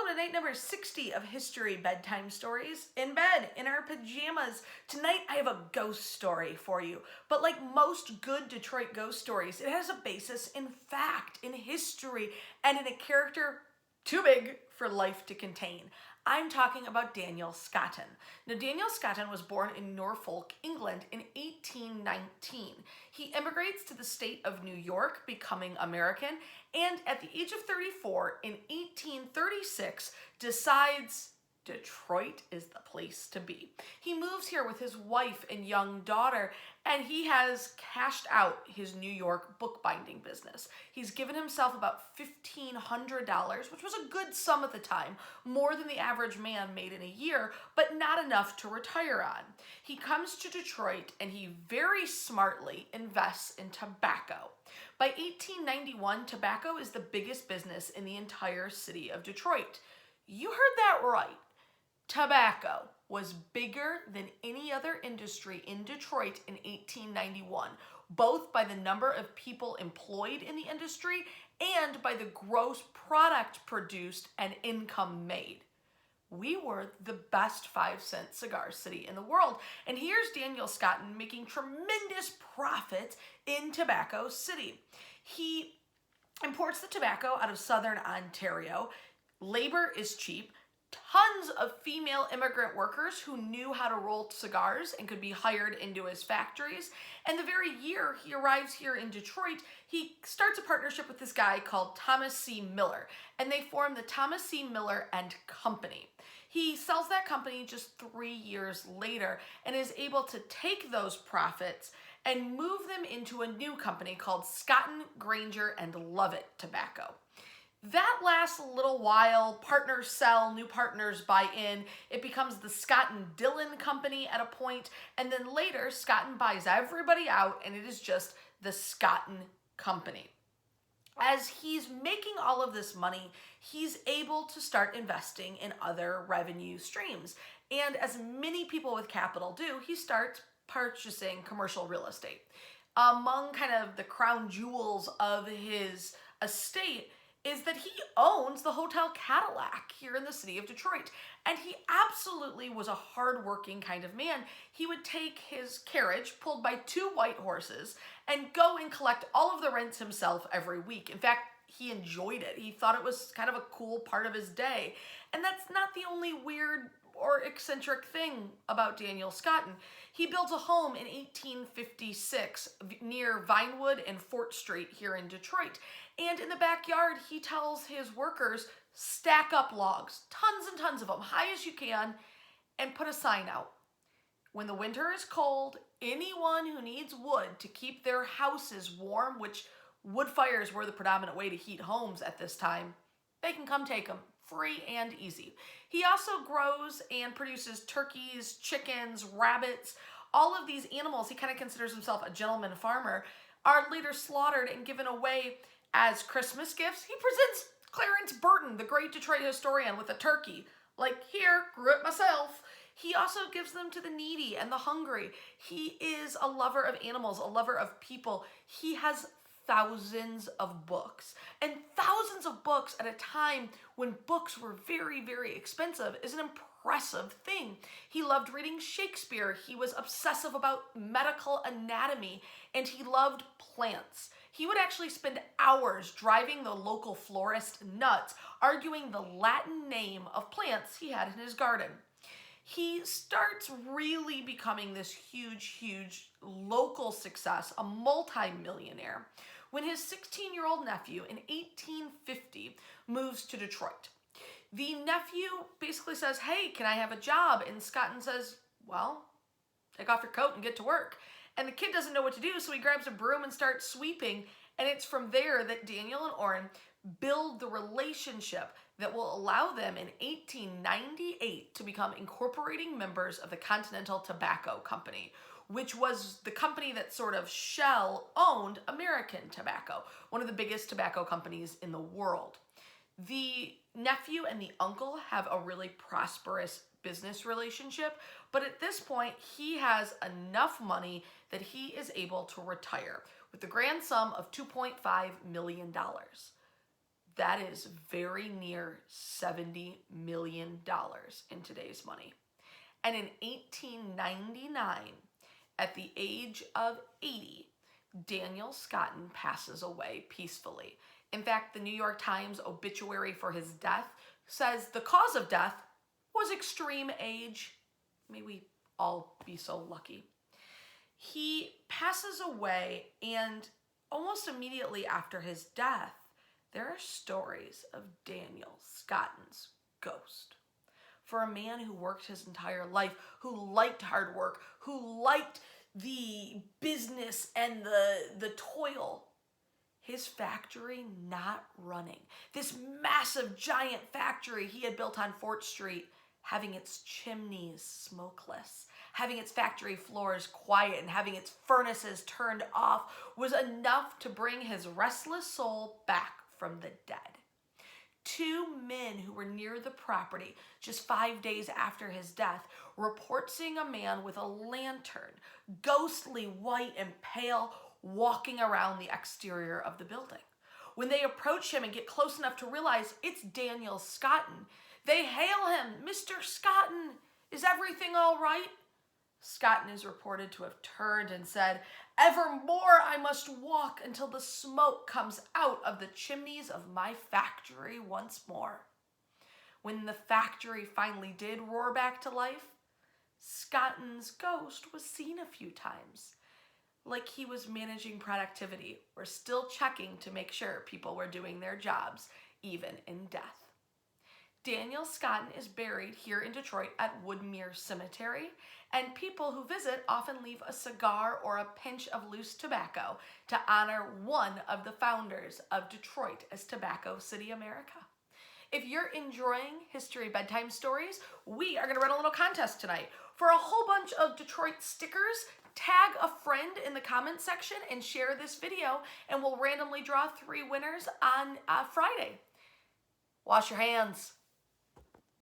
to night number 60 of History Bedtime Stories. In bed, in our pajamas. Tonight I have a ghost story for you. But like most good Detroit ghost stories, it has a basis in fact, in history, and in a character too big for life to contain. I'm talking about Daniel Scotton. Now, Daniel Scotton was born in Norfolk, England in 1819. He immigrates to the state of New York, becoming American, and at the age of 34 in 1836 decides Detroit is the place to be. He moves here with his wife and young daughter, and he has cashed out his New York bookbinding business. He's given himself about $1,500, which was a good sum at the time, more than the average man made in a year, but not enough to retire on. He comes to Detroit and he very smartly invests in tobacco. By 1891, tobacco is the biggest business in the entire city of Detroit. You heard that right. Tobacco was bigger than any other industry in Detroit in 1891, both by the number of people employed in the industry and by the gross product produced and income made. We were the best 5-cent cigar city in the world. And here's Daniel Scotton making tremendous profit in Tobacco City. He imports the tobacco out of southern Ontario. Labor is cheap. Tons of female immigrant workers who knew how to roll cigars and could be hired into his factories. And the very year he arrives here in Detroit, he starts a partnership with this guy called Thomas C. Miller, and they form the Thomas C. Miller and Company. He sells that company just 3 years later and is able to take those profits and move them into a new company called Scotton, Granger, and Lovett Tobacco. That lasts a little while. Partners sell, new partners buy in. It becomes the Scotton Dillon Company at a point, and then later Scotton buys everybody out and it is just the Scotton Company. As he's making all of this money, he's able to start investing in other revenue streams. And as many people with capital do, he starts purchasing commercial real estate. Among kind of the crown jewels of his estate is that he owns the Hotel Cadillac here in the city of Detroit. And he absolutely was a hardworking kind of man. He would take his carriage pulled by 2 white horses and go and collect all of the rents himself every week. In fact, he enjoyed it. He thought it was kind of a cool part of his day. And that's not the only weird or eccentric thing about Daniel Scotton. He built a home in 1856 near Vinewood and Fort Street here in Detroit. And in the backyard, he tells his workers, stack up logs, tons and tons of them, high as you can, and put a sign out. When the winter is cold, anyone who needs wood to keep their houses warm, which wood fires were the predominant way to heat homes at this time, they can come take them, free and easy. He also grows and produces turkeys, chickens, rabbits. All of these animals, he kind of considers himself a gentleman farmer, are later slaughtered and given away as Christmas gifts. He presents Clarence Burton, the great Detroit historian, with a turkey. Like, here, grew it myself. He also gives them to the needy and the hungry. He is a lover of animals, a lover of people. He has thousands of books. And thousands of books at a time when books were very, very expensive is an impressive thing. He loved reading Shakespeare. He was obsessive about medical anatomy, and he loved plants. He would actually spend hours driving the local florist nuts, arguing the Latin name of plants he had in his garden. He starts really becoming this huge, huge local success, a multi-millionaire, when his 16-year-old nephew in 1850 moves to Detroit. The nephew basically says, hey, can I have a job? And Scotton says, well, take off your coat and get to work. And the kid doesn't know what to do, so he grabs a broom and starts sweeping. And it's from there that Daniel and Orrin build the relationship that will allow them in 1898 to become incorporating members of the Continental Tobacco Company, which was the company that sort of owned American Tobacco, one of the biggest tobacco companies in the world. The nephew and the uncle have a really prosperous business relationship, but at this point, he has enough money that he is able to retire with the grand sum of $2.5 million. That is very near $70 million in today's money. And in 1899, at the age of 80, Daniel Scotton passes away peacefully. In fact, the New York Times obituary for his death says the cause of death was extreme age. May we all be so lucky. He passes away, and almost immediately after his death, there are stories of Daniel Scotton's ghost. For a man who worked his entire life, who liked hard work, who liked the business and the toil, his factory not running. This massive, giant factory he had built on Fort Street, having its chimneys smokeless, having its factory floors quiet, and having its furnaces turned off, was enough to bring his restless soul back from the dead. Two men who were near the property just 5 days after his death report seeing a man with a lantern, ghostly white and pale, walking around the exterior of the building. When they approach him and get close enough to realize it's Daniel Scotton, they hail him, "Mr. Scotton, is everything all right?" Scotton is reported to have turned and said, "Evermore I must walk until the smoke comes out of the chimneys of my factory once more." When the factory finally did roar back to life, Scotton's ghost was seen a few times, like he was managing productivity or still checking to make sure people were doing their jobs, even in death. Daniel Scotton is buried here in Detroit at Woodmere Cemetery, and people who visit often leave a cigar or a pinch of loose tobacco to honor one of the founders of Detroit as Tobacco City, America. If you're enjoying History Bedtime Stories, we are going to run a little contest tonight. For a whole bunch of Detroit stickers, tag a friend in the comment section and share this video, and we'll randomly draw 3 winners on Friday. Wash your hands.